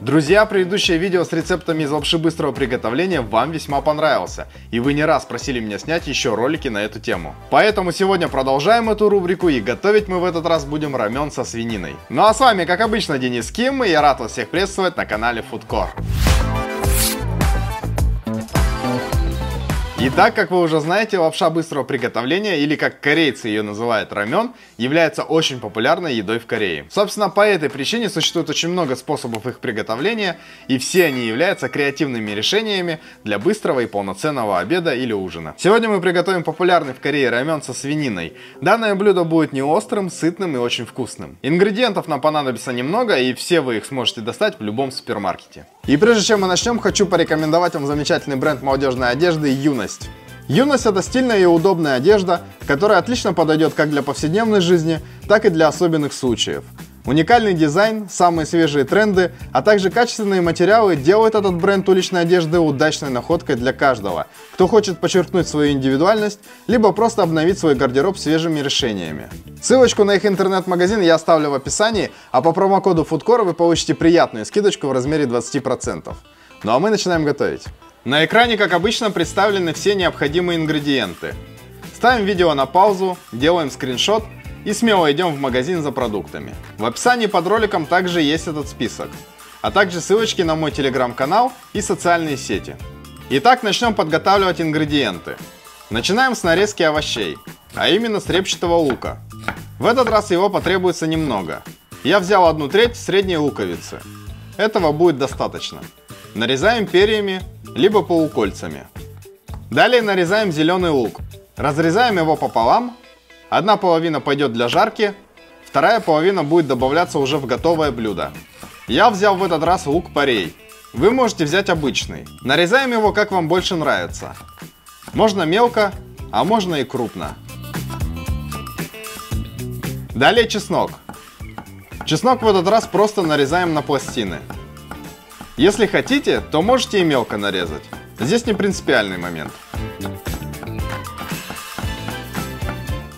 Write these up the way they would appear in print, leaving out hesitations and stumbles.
Друзья, предыдущее видео с рецептами из лапши быстрого приготовления вам весьма понравился, и вы не раз просили меня снять еще ролики на эту тему. Поэтому сегодня продолжаем эту рубрику, и готовить мы в этот раз будем рамен со свининой. Ну а с вами, как обычно, Денис Ким, и я рад вас всех приветствовать на канале Foodcore. Итак, как вы уже знаете, лапша быстрого приготовления, или как корейцы ее называют рамен, является очень популярной едой в Корее. Собственно, по этой причине существует очень много способов их приготовления, и все они являются креативными решениями для быстрого и полноценного обеда или ужина. Сегодня мы приготовим популярный в Корее рамен со свининой. Данное блюдо будет не острым, сытным и очень вкусным. Ингредиентов нам понадобится немного, и все вы их сможете достать в любом супермаркете. И прежде чем мы начнем, хочу порекомендовать вам замечательный бренд молодежной одежды Юность. Юность — это стильная и удобная одежда, которая отлично подойдет как для повседневной жизни, так и для особенных случаев. Уникальный дизайн, самые свежие тренды, а также качественные материалы делают этот бренд уличной одежды удачной находкой для каждого, кто хочет подчеркнуть свою индивидуальность, либо просто обновить свой гардероб свежими решениями. Ссылочку на их интернет-магазин я оставлю в описании, а по промокоду Foodcore вы получите приятную скидочку в размере 20%. Ну а мы начинаем готовить. На экране, как обычно, представлены все необходимые ингредиенты. Ставим видео на паузу, делаем скриншот и смело идем в магазин за продуктами. В описании под роликом также есть этот список, а также ссылочки на мой телеграм-канал и социальные сети. Итак, начнем подготавливать ингредиенты. Начинаем с нарезки овощей, а именно с репчатого лука. В этот раз его потребуется немного. Я взял 1/3 средней луковицы. Этого будет достаточно. Нарезаем перьями, либо полукольцами. Далее нарезаем зеленый лук. Разрезаем его пополам. Одна половина пойдет для жарки, вторая половина будет добавляться уже в готовое блюдо. Я взял в этот раз лук-порей. Вы можете взять обычный. Нарезаем его как вам больше нравится. Можно мелко, а можно и крупно. Далее чеснок. Чеснок в этот раз просто нарезаем на пластины. Если хотите, то можете и мелко нарезать. Здесь не принципиальный момент.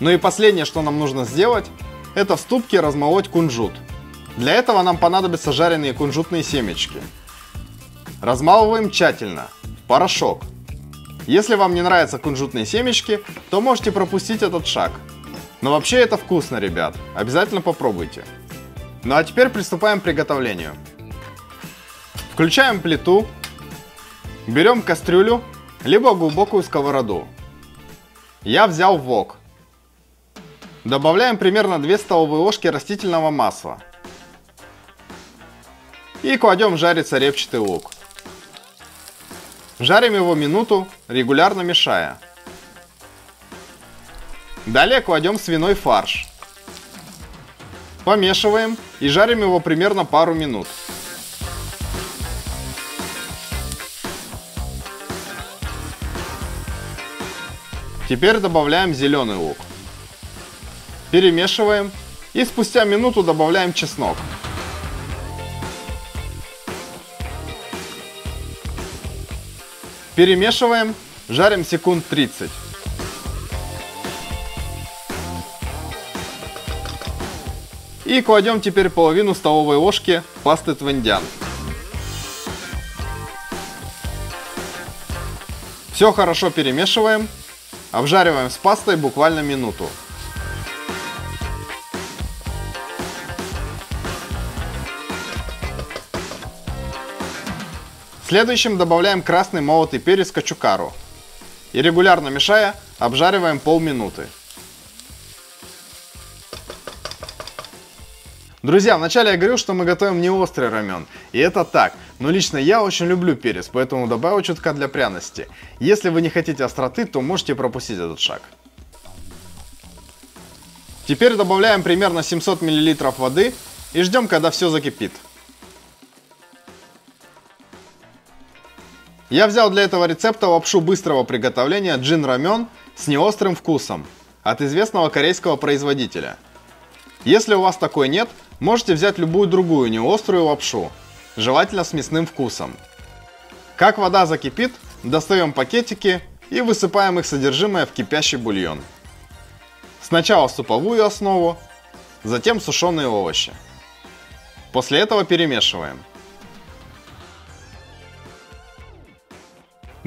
Ну и последнее, что нам нужно сделать, это в ступке размолоть кунжут. Для этого нам понадобятся жареные кунжутные семечки. Размалываем тщательно, в порошок. Если вам не нравятся кунжутные семечки, то можете пропустить этот шаг. Но вообще это вкусно, ребят, обязательно попробуйте. Ну а теперь приступаем к приготовлению. Включаем плиту, берем кастрюлю, либо глубокую сковороду. Я взял вок. Добавляем примерно 2 столовые ложки растительного масла. И кладем жариться репчатый лук. Жарим его минуту, регулярно мешая. Далее кладем свиной фарш. Помешиваем и жарим его примерно пару минут. Теперь добавляем зеленый лук. Перемешиваем и спустя минуту добавляем чеснок. Перемешиваем, жарим секунд 30. И кладем теперь половину столовой ложки пасты твондян. Все хорошо перемешиваем, обжариваем с пастой буквально минуту. Следующим добавляем красный молотый перец кочукару и регулярно мешая, обжариваем полминуты. Друзья, вначале я говорил, что мы готовим не острый рамен, и это так, но лично я очень люблю перец, поэтому добавил чутка для пряности. Если вы не хотите остроты, то можете пропустить этот шаг. Теперь добавляем примерно 700 мл воды и ждем, когда все закипит. Я взял для этого рецепта лапшу быстрого приготовления джин рамен с неострым вкусом от известного корейского производителя. Если у вас такой нет, можете взять любую другую неострую лапшу, желательно с мясным вкусом. Как вода закипит, достаем пакетики и высыпаем их содержимое в кипящий бульон. Сначала суповую основу, затем сушеные овощи. После этого перемешиваем.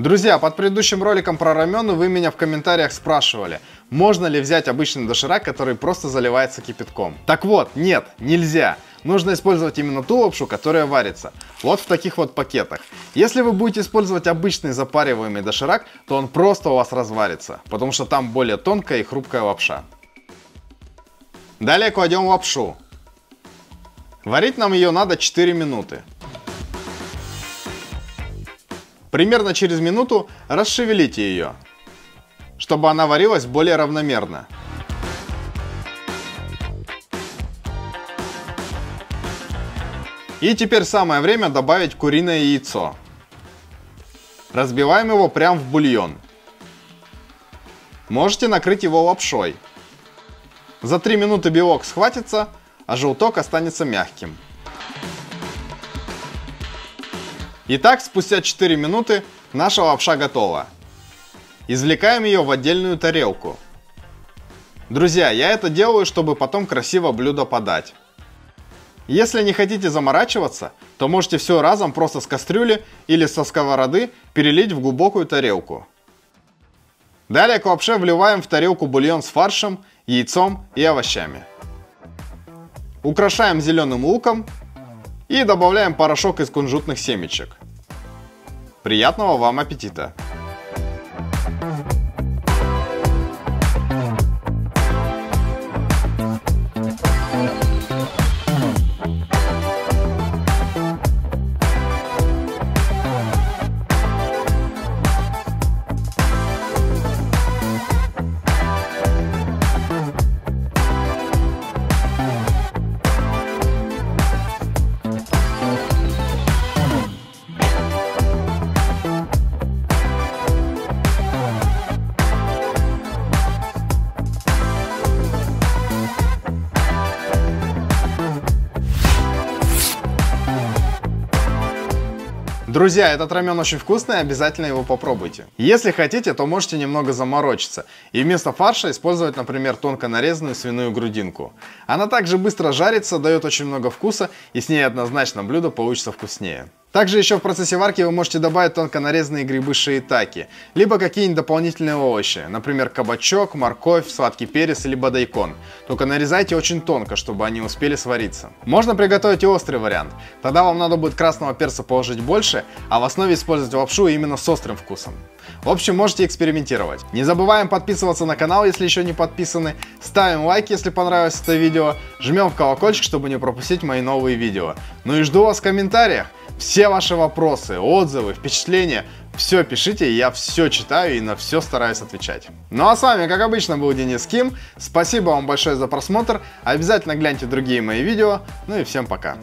Друзья, под предыдущим роликом про рамену вы меня в комментариях спрашивали, можно ли взять обычный доширак, который просто заливается кипятком. Так вот, нет, нельзя. Нужно использовать именно ту лапшу, которая варится. Вот в таких вот пакетах. Если вы будете использовать обычный запариваемый доширак, то он просто у вас разварится, потому что там более тонкая и хрупкая лапша. Далее кладем лапшу. Варить нам ее надо 4 минуты. Примерно через минуту расшевелите ее, чтобы она варилась более равномерно. И теперь самое время добавить куриное яйцо. Разбиваем его прямо в бульон. Можете накрыть его лапшой. За 3 минуты белок схватится, а желток останется мягким. Итак, спустя 4 минуты наша лапша готова. Извлекаем ее в отдельную тарелку. Друзья, я это делаю, чтобы потом красиво блюдо подать. Если не хотите заморачиваться, то можете все разом просто с кастрюли или со сковороды перелить в глубокую тарелку. Далее к лапше вливаем в тарелку бульон с фаршем, яйцом и овощами. Украшаем зеленым луком и добавляем порошок из кунжутных семечек. Приятного вам аппетита! Друзья, этот рамен очень вкусный, обязательно его попробуйте. Если хотите, то можете немного заморочиться и вместо фарша использовать, например, тонко нарезанную свиную грудинку. Она также быстро жарится, дает очень много вкуса, и с ней однозначно блюдо получится вкуснее. Также еще в процессе варки вы можете добавить тонко нарезанные грибы шиитаке, либо какие-нибудь дополнительные овощи, например, кабачок, морковь, сладкий перец, либо дайкон. Только нарезайте очень тонко, чтобы они успели свариться. Можно приготовить и острый вариант. Тогда вам надо будет красного перца положить больше, а в основе использовать лапшу именно с острым вкусом. В общем, можете экспериментировать. Не забываем подписываться на канал, если еще не подписаны. Ставим лайк, если понравилось это видео. Жмем в колокольчик, чтобы не пропустить мои новые видео. Ну и жду вас в комментариях. Все ваши вопросы, отзывы, впечатления, все пишите, я все читаю и на все стараюсь отвечать. Ну а с вами, как обычно, был Денис Ким. Спасибо вам большое за просмотр. Обязательно гляньте другие мои видео. Ну и всем пока.